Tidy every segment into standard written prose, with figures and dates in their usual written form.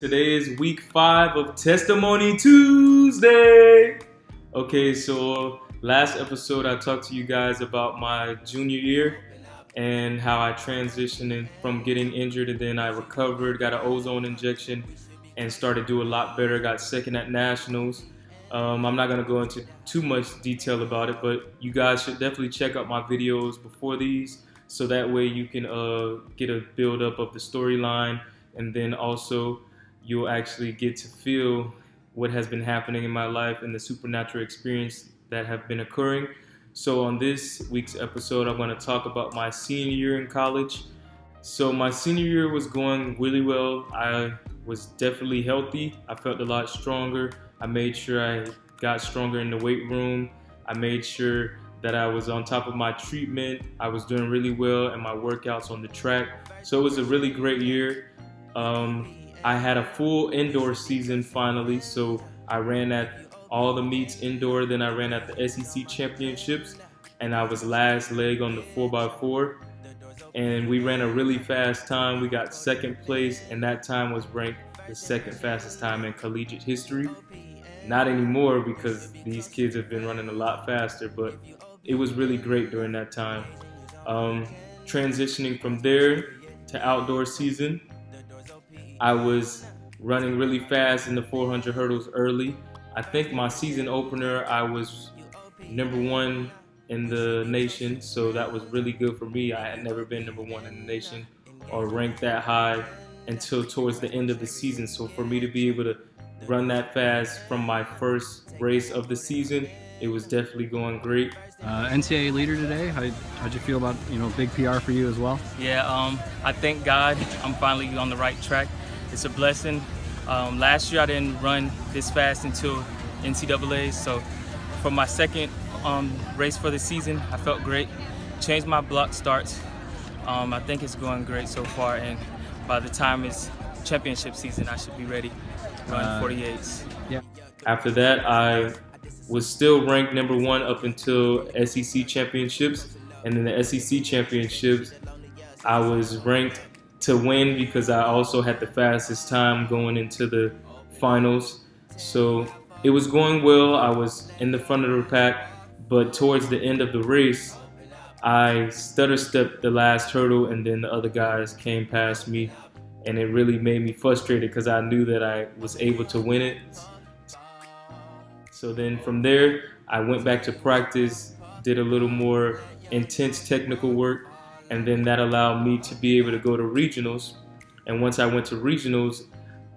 Today is week 5 of Testimony Tuesday. Okay, so last episode I talked to you guys about my junior year and how I transitioned from getting injured, and then I recovered, got an ozone injection, and started to do a lot better. Got second at nationals. I'm not going to go into too much detail about it, but you guys should definitely check out my videos before these, so that way you can get a build up of the storyline, and then also you'll actually get to feel what has been happening in my life and the supernatural experience that have been occurring. So on this week's episode, I'm going to talk about my senior year in college. So my senior year was going really well. I was definitely healthy. I felt a lot stronger. I made sure I got stronger in the weight room. I made sure that I was on top of my treatment. I was doing really well in my workouts on the track. So it was a really great year. I had a full indoor season finally, so I ran at all the meets indoor, then I ran at the SEC championships, and I was last leg on the 4x4, and we ran a really fast time. We got second place, and that time was ranked the second fastest time in collegiate history. Not anymore, because these kids have been running a lot faster, but it was really great during that time. Transitioning from there to outdoor season, I was running really fast in the 400 hurdles early. I think my season opener, I was #1 in the nation, so that was really good for me. I had never been #1 in the nation or ranked that high until towards the end of the season. So for me to be able to run that fast from my first race of the season, it was definitely going great. NCAA leader today. How'd you feel about big PR for you as well? Yeah, I thank God I'm finally on the right track. It's a blessing. Last year I didn't run this fast until NCAA, so for my second race for the season, I felt great. Changed my block starts. I think it's going great so far, and by the time it's championship season, I should be ready to run 48s. Yeah. After that, I was still ranked #1 up until SEC championships, and in the SEC championships, I was ranked to win because I also had the fastest time going into the finals. So it was going well. I was in the front of the pack, but towards the end of the race, I stutter stepped the last hurdle, and then the other guys came past me, and it really made me frustrated because I knew that I was able to win it. So then from there, I went back to practice, did a little more intense technical work, and then that allowed me to be able to go to regionals. And once I went to regionals,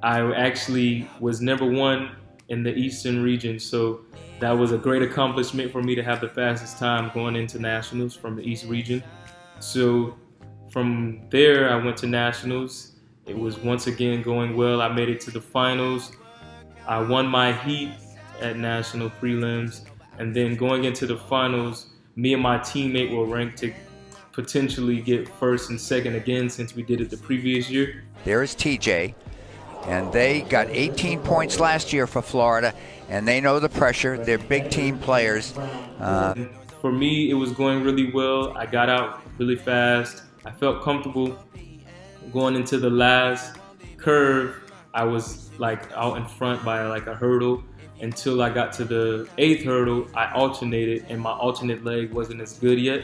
I actually was #1 in the Eastern region. So that was a great accomplishment for me to have the fastest time going into nationals from the East region. So from there, I went to nationals. It was once again going well. I made it to the finals. I won my heat at national prelims, and then going into the finals, me and my teammate were ranked to potentially get first and second again, since we did it the previous year. There's TJ, and they got 18 points last year for Florida, and they know the pressure. They're big team players. For me, it was going really well. I got out really fast. I felt comfortable going into the last curve. I was like out in front by like a hurdle until I got to the 8th hurdle. I alternated, and my alternate leg wasn't as good yet.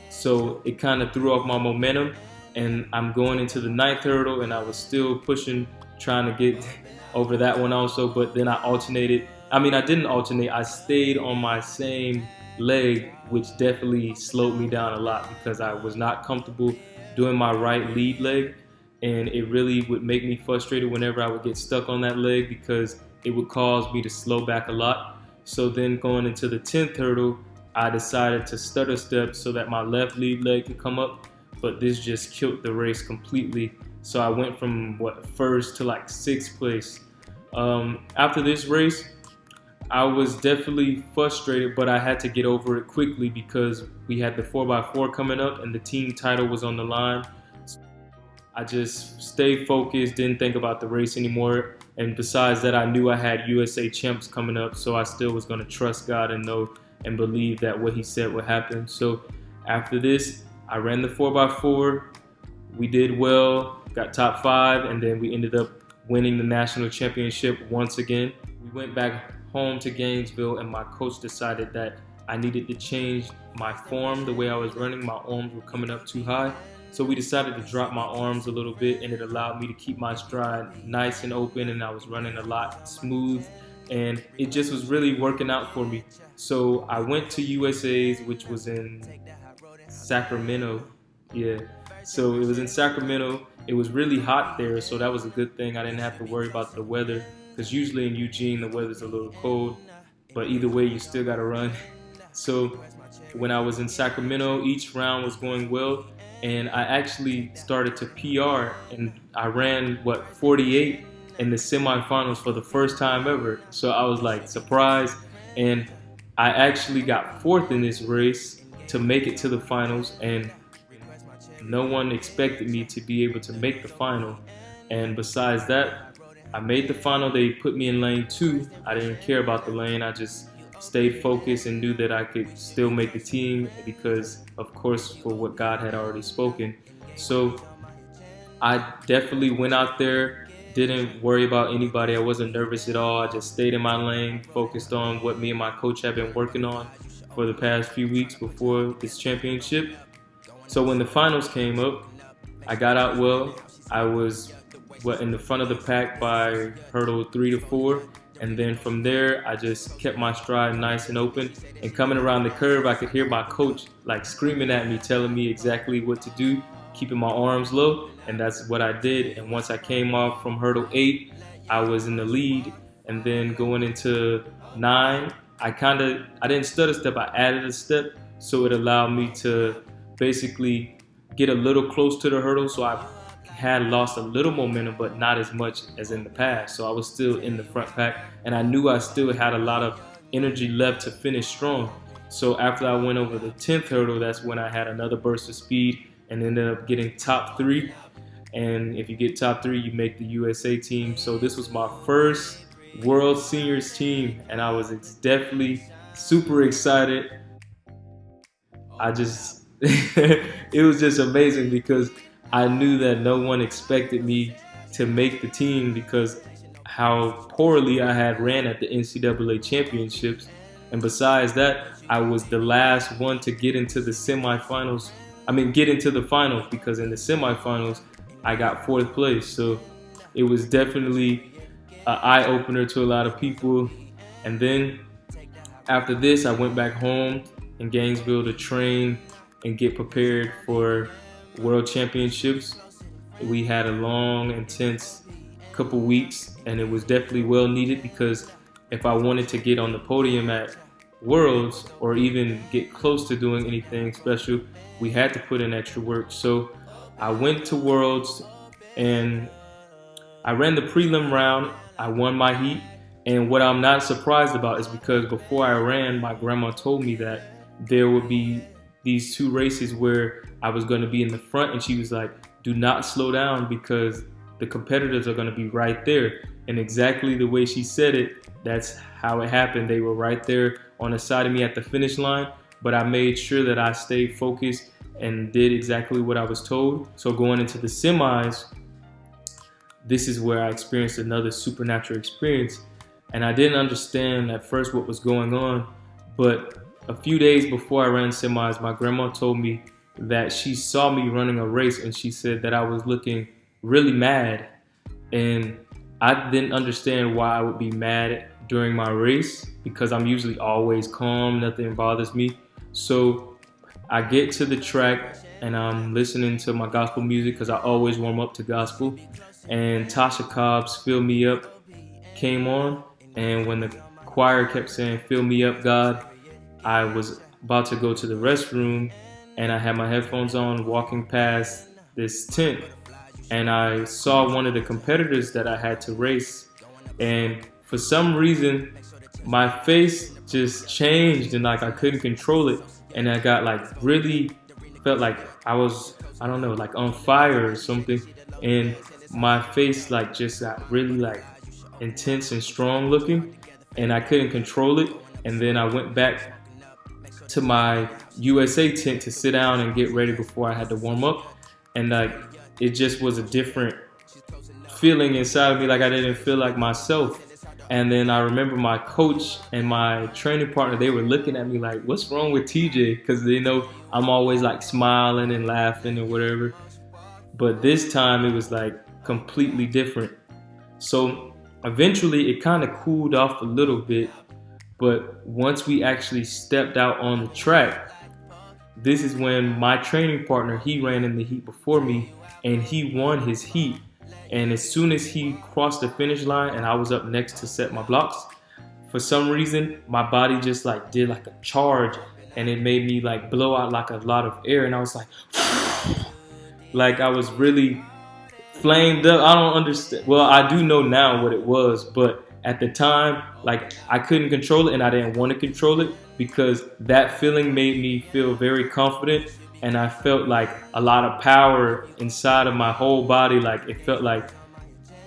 So it kind of threw off my momentum, and I'm going into the 9th hurdle, and I was still pushing, trying to get over that one also, but then I alternated. I didn't alternate, I stayed on my same leg, which definitely slowed me down a lot because I was not comfortable doing my right lead leg, and it really would make me frustrated whenever I would get stuck on that leg because it would cause me to slow back a lot. So then going into the 10th hurdle, I decided to stutter step so that my left lead leg could come up, but this just killed the race completely. So I went from first to like 6th place. After this race, I was definitely frustrated, but I had to get over it quickly because we had the 4x4 coming up and the team title was on the line. I just stayed focused, didn't think about the race anymore. And besides that, I knew I had USA champs coming up, so I still was going to trust God and know and believe that what he said would happen. So after this, I ran the 4x4. We did well, got top 5, and then we ended up winning the national championship once again. We went back home to Gainesville, and my coach decided that I needed to change my form, the way I was running. My arms were coming up too high. So we decided to drop my arms a little bit, and it allowed me to keep my stride nice and open, and I was running a lot smooth, and it just was really working out for me. So I went to USA's, which was in Sacramento. Yeah, so it was in Sacramento. It was really hot there, so that was a good thing. I didn't have to worry about the weather, because usually in Eugene the weather's a little cold, but either way you still gotta run. So when I was in Sacramento, each round was going well, and I actually started to PR, and I ran 48 in the semifinals for the first time ever. So I was like surprised, and I actually got fourth in this race to make it to the finals, and no one expected me to be able to make the final. And besides that, I made the final. They put me in lane 2. I didn't care about the lane. I just stayed focused and knew that I could still make the team because, of course, for what God had already spoken. So I definitely went out there, didn't worry about anybody. I wasn't nervous at all. I just stayed in my lane, focused on what me and my coach had been working on for the past few weeks before this championship. So when the finals came up, I got out well. I was in the front of the pack by hurdle 3 to 4. And then from there, I just kept my stride nice and open. And coming around the curve, I could hear my coach like screaming at me, telling me exactly what to do, keeping my arms low. And that's what I did. And once I came off from hurdle 8, I was in the lead. And then going into 9, I didn't stutter step, I added a step. So it allowed me to basically get a little close to the hurdle. So I had lost a little momentum, but not as much as in the past. So I was still in the front pack, and I knew I still had a lot of energy left to finish strong. So after I went over the 10th hurdle, that's when I had another burst of speed and ended up getting top 3. And if you get top 3, you make the USA team. So this was my first World Seniors team, and I was definitely super excited. It was just amazing because I knew that no one expected me to make the team because how poorly I had ran at the NCAA championships. And besides that, I was the last one to get into the semifinals. Get into the finals, because in the semifinals, I got 4th place. So it was definitely an eye-opener to a lot of people. And then after this, I went back home in Gainesville to train and get prepared for World Championships. We had a long, intense couple weeks, and it was definitely well needed, because if I wanted to get on the podium at Worlds or even get close to doing anything special, we had to put in extra work. So I went to Worlds and I ran the prelim round. I won my heat, and what I'm not surprised about is because before I ran, my grandma told me that there would be these 2 races where I was going to be in the front, and she was like, do not slow down because the competitors are going to be right there. And exactly the way she said it, that's how it happened. They were right there on the side of me at the finish line, but I made sure that I stayed focused and did exactly what I was told. So going into the semis, this is where I experienced another supernatural experience. And I didn't understand at first what was going on, but a few days before I ran semis, my grandma told me that she saw me running a race, and she said that I was looking really mad. And I didn't understand why I would be mad during my race, because I'm usually always calm, nothing bothers me. So I get to the track and I'm listening to my gospel music, because I always warm up to gospel. And Tasha Cobb's Fill Me Up came on, and when the choir kept saying, fill me up, God, I was about to go to the restroom, and I had my headphones on walking past this tent, and I saw one of the competitors that I had to race, and for some reason my face just changed, and like I couldn't control it, and I got like really felt like I was, I don't know, like on fire or something, and my face like just got really like intense and strong looking, and I couldn't control it. And then I went back to my USA tent to sit down and get ready before I had to warm up, and like it just was a different feeling inside of me like I didn't feel like myself. And then I remember my coach and my training partner, they were looking at me like, what's wrong with TJ? Because they know I'm always like smiling and laughing and whatever. But this time it was like completely different. So eventually it kind of cooled off a little bit. But once we actually stepped out on the track, this is when my training partner, he ran in the heat before me and he won his heat. And as soon as he crossed the finish line and I was up next to set my blocks, for some reason, my body just like did like a charge and it made me like blow out like a lot of air. And I was like I was really flamed up. I don't understand. Well, I do know now what it was, but at the time, like I couldn't control it and I didn't want to control it because that feeling made me feel very confident and I felt like a lot of power inside of my whole body. Like it felt like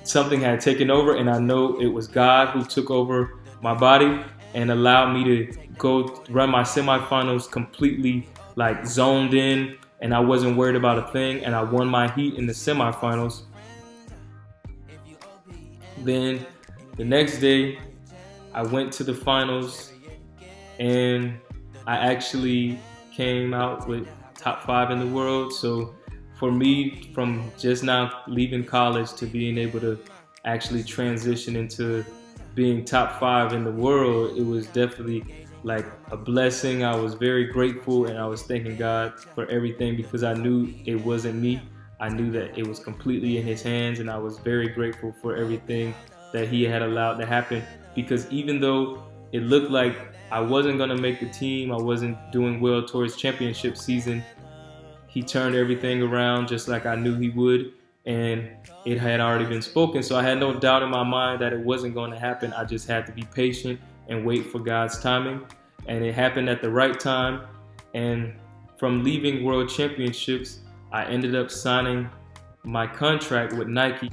something had taken over, and I know it was God who took over my body and allowed me to go run my semifinals completely like zoned in, and I wasn't worried about a thing, and I won my heat in the semifinals. Then the next day I went to the finals and I actually came out with top 5 in the world. So for me, from just now leaving college to being able to actually transition into being top 5 in the world, it was definitely like a blessing. I was very grateful and I was thanking God for everything because I knew it wasn't me. I knew that it was completely in His hands, and I was very grateful for everything that He had allowed to happen, because even though it looked like I wasn't going to make the team, I wasn't doing well towards championship season, He turned everything around just like I knew He would, and it had already been spoken. So I had no doubt in my mind that it wasn't going to happen. I just had to be patient and wait for God's timing, and it happened at the right time. And from leaving World Championships, I ended up signing my contract with Nike.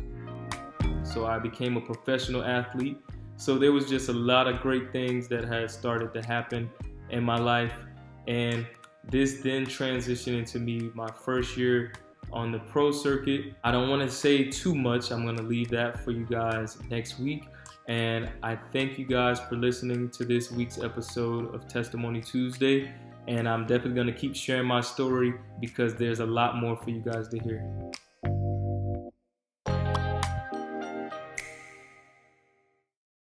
So I became a professional athlete. So there was just a lot of great things that had started to happen in my life. And this then transitioned into me my first year on the pro circuit. I don't want to say too much. I'm going to leave that for you guys next week. And I thank you guys for listening to this week's episode of Testimony Tuesday. And I'm definitely going to keep sharing my story because there's a lot more for you guys to hear.